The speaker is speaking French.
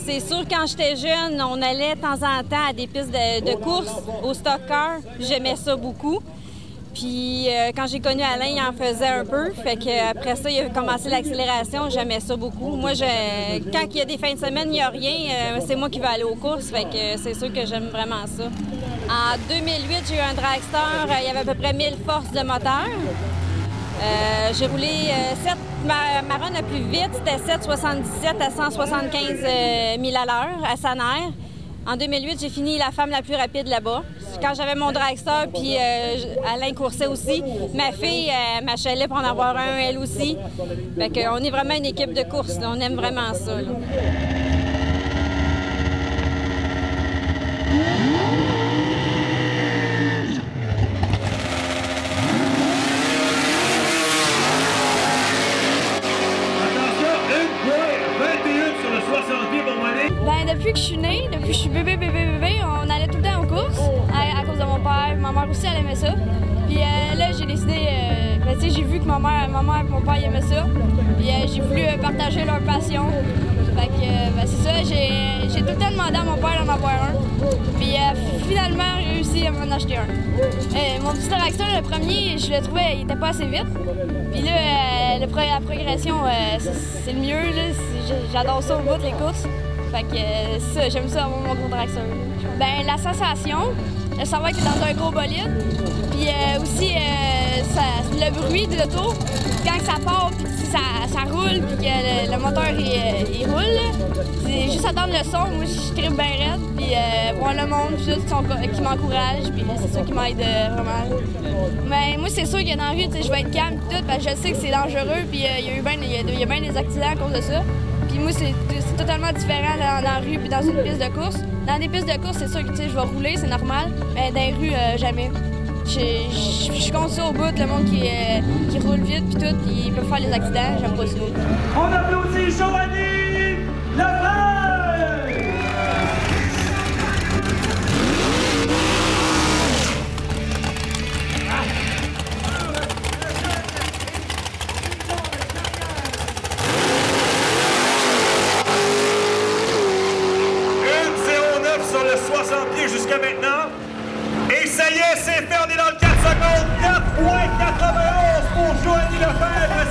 C'est sûr, quand j'étais jeune, on allait de temps en temps à des pistes de course au stock car. J'aimais ça beaucoup. Puis quand j'ai connu Alain, il en faisait un peu. Fait qu'après ça, il a commencé l'accélération. J'aimais ça beaucoup. Moi, quand il y a des fins de semaine, il n'y a rien. C'est moi qui vais aller aux courses. Fait que c'est sûr que j'aime vraiment ça. En 2008, j'ai eu un dragster. Il y avait à peu près 1000 forces de moteur. J'ai roulé ma run la plus vite, c'était 7,77 à 175 000 à l'heure à Saner. En 2008, j'ai fini la femme la plus rapide là-bas. Quand j'avais mon dragster, puis Alain coursait aussi, ma fille m'achalait pour en avoir un, elle aussi. Fait qu'on est vraiment une équipe de course, là. On aime vraiment ça, là. Ben, depuis que je suis née, depuis que je suis bébé, on allait tout le temps aux courses à cause de mon père. Ma mère aussi, elle aimait ça. Puis là, j'ai décidé, ben, tu sais, j'ai vu que ma mère et mon père ils aimaient ça. Puis j'ai voulu partager leur passion. Fait que, ben, c'est ça, j'ai tout le temps demandé à mon père d'en avoir un. Puis finalement, j'ai réussi à m'en acheter un. Mon petit dragster, le premier, je le trouvais, il était pas assez vite. Puis là, la progression, c'est le mieux. J'adore ça au bout, les courses. Fait que ça, j'aime ça avoir mon gros dragster. Ben, la sensation, le savoir que t'es dans un gros bolide, puis aussi le bruit de l'auto, quand ça part, puis ça roule, puis que le moteur il roule, c'est juste attendre le son. Moi, je tripe bien raide, puis voir le monde qui m'encourage, puis c'est ça qui m'aide vraiment. Mais moi, c'est sûr que dans la rue, je vais être calme, puis tout, parce que je sais que c'est dangereux, puis il y a bien des accidents à cause de ça. Puis moi, c'est totalement différent dans la rue puis dans une piste de course. Dans des pistes de course, c'est sûr que je vais rouler, c'est normal, mais dans les rues, jamais. Je suis contre ça au bout, le monde qui roule vite puis tout, puis ils peuvent faire des accidents, j'aime pas ça. On applaudit Joanie Lefebvre! Jusqu'à maintenant. Et ça y est, c'est fait, on est dans le 4 secondes. 4,91 pour Joanie Lefebvre,